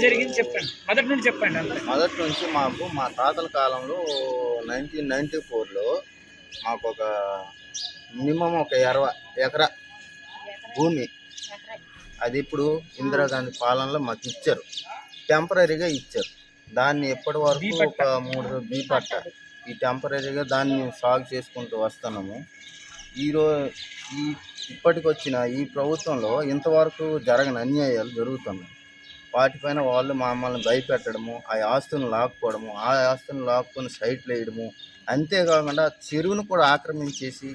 జరిగింది చెప్పండి, మొదటి నుంచి చెప్పండి. అంతే. మొదటి నుంచి మాకు మా తాతల కాలంలో 1994లో మాకు ఒక మినిమం ఒక 20 ఎకరా భూమి, అది ఇప్పుడు ఇందిరాగాంధీ పాలనలో మాకు ఇచ్చారు, టెంపరీగా ఇచ్చారు. దాన్ని ఎప్పటి వరకు ఒక 3 బీపట్ట, ఈ టెంపరీగా దాన్ని సాగు చేసుకుంటూ వస్తున్నాము. ఇప్పటికొచ్చిన ఈ ప్రభుత్వంలో ఇంతవరకు జరగని అన్యాయాలు జరుగుతున్నాయి. వాటిపైన వాళ్ళు మమ్మల్ని భయపెట్టడము, ఆ ఆస్తులను లాక్కోవడము, ఆ ఆస్తులను లాక్కొని సైట్లు వేయడము, అంతేకాకుండా చెరువును కూడా ఆక్రమించేసి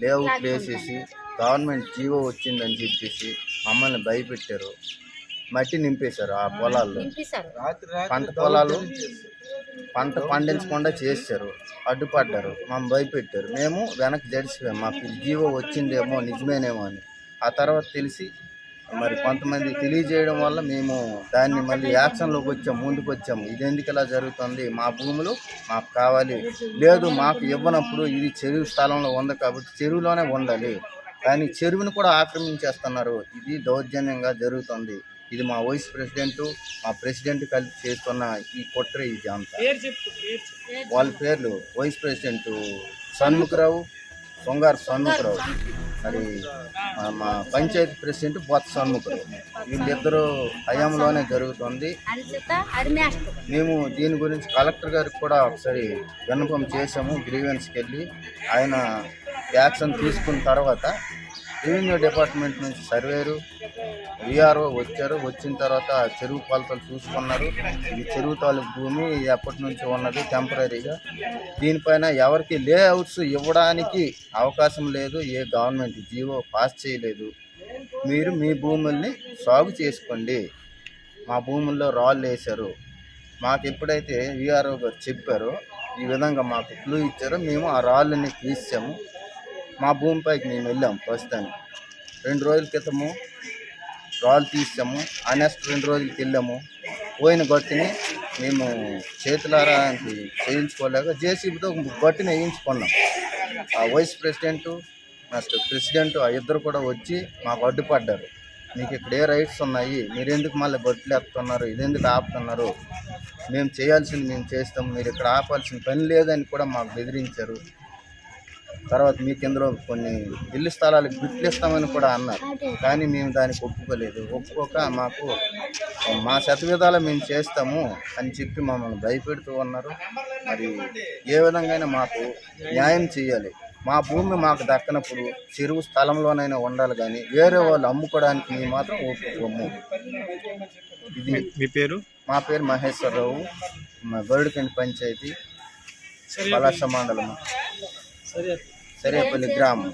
లేఅవుట్లు వేసేసి గవర్నమెంట్ జీవో వచ్చిందని చెప్పేసి మమ్మల్ని భయపెట్టారు. మట్టి నింపేశారు ఆ పొలాల్లో, పంట పొలాలు పంట పండించకుండా చేశారు, అడ్డుపడ్డారు, మమ్మల్ని భయపెట్టారు. మేము వెనక్కి జడిసిపోయాం, మాకు జీవో వచ్చిందేమో నిజమేనేమో అని. ఆ తర్వాత తెలిసి మరి కొంతమంది తెలియజేయడం వల్ల మేము దాన్ని మళ్ళీ యాక్షన్లోకి వచ్చాము, ముందుకు వచ్చాము. ఇది ఎందుకు ఇలా జరుగుతుంది, మా భూములు మాకు కావాలి, లేదు మాకు ఇవ్వనప్పుడు ఇది చెరువు స్థలంలో ఉంది కాబట్టి చెరువులోనే ఉండాలి, కానీ చెరువును కూడా ఆక్రమించేస్తున్నారు, ఇది దౌర్జన్యంగా జరుగుతుంది. ఇది మా వైస్ ప్రెసిడెంట్, మా ప్రెసిడెంట్ కలిసి చేస్తున్న ఈ కుట్ర ఇది అంతా. వాళ్ళ పేర్లు వైస్ ప్రెసిడెంట్ షణ్ముఖరావు, సొంగారు షణ్ముఖరావు, మరి మా పంచాయతీ ప్రెసిడెంట్ బొత్స షణ్ముఖరావు. వీళ్ళిద్దరూ హయాంలోనే జరుగుతుంది. మేము దీని గురించి కలెక్టర్ గారికి కూడా ఒకసారి విన్నపం చేసాము, గ్రీవెన్స్కి వెళ్ళి. ఆయన యాక్షన్ తీసుకున్న తర్వాత రెవెన్యూ డిపార్ట్మెంట్ నుంచి సర్వేరు, విఆర్ఓ వచ్చారు. వచ్చిన తర్వాత చెరువు కొలతలు చూసుకున్నారు. ఇది చెరువు తాలూకు భూమి, ఎప్పటి నుంచి ఉన్నది టెంపరీగా. దీనిపైన ఎవరికి లేఅవుట్స్ ఇవ్వడానికి అవకాశం లేదు, ఏ గవర్నమెంట్ జీవో పాస్ చేయలేదు. మీరు మీ భూముల్ని సాగు చేసుకోండి. మా భూముల్లో రాళ్ళు వేశారు. మాకు ఎప్పుడైతే విఆర్ఓ గారు చెప్పారో, ఈ విధంగా మాకు క్లూ ఇచ్చారో, మేము ఆ రాళ్ళని తీసాము. మా భూమిపైకి మేము వెళ్ళాము. ప్రస్తుతానికి 2 రోజుల క్రితము రాళ్ళు తీసాము. ఆ నెక్స్ట్ 2 రోజులకి వెళ్ళాము. పోయిన గట్టుని మేము చేతులారా చేయించుకోలేక జేసీబీతో గట్టుని వేయించుకున్నాం. ఆ వైస్ ప్రెసిడెంట్, నెక్స్ట్ ప్రెసిడెంట్, ఆ ఇద్దరు కూడా వచ్చి మాకు అడ్డుపడ్డారు. మీకు ఇక్కడ ఏ రైట్స్ ఉన్నాయి, మీరు ఎందుకు మళ్ళీ గొడ్లు ఎత్తుతున్నారు, ఇదెందుకు ఆపుతున్నారు, మేము చేయాల్సింది మేము చేస్తాం, మీరు ఇక్కడ ఆపాల్సిన పని లేదని కూడా మాకు బెదిరించారు. తర్వాత మీకు ఇందులో కొన్ని ఇల్లు స్థలాలకు బిట్లు ఇస్తామని కూడా అన్నారు, కానీ మేము దానికి ఒప్పుకోక మాకు మా శతవిధాలు మేము చేస్తాము అని చెప్పి మమ్మల్ని భయపెడుతూ ఉన్నారు. మరి ఏ విధంగా మాకు న్యాయం చేయాలి. మా భూమి మాకు దక్కనప్పుడు చెరువు స్థలంలోనైనా ఉండాలి, కానీ వేరే వాళ్ళు అమ్ముకోవడానికి మేము మాత్రం ఒప్పుకోము. ఇది మీ పేరు? మా పేరు మహేశ్వరరావు, మా గరుడుకండి పంచాయతీ, పలాస మండలం, సరేపల్లి గ్రామం.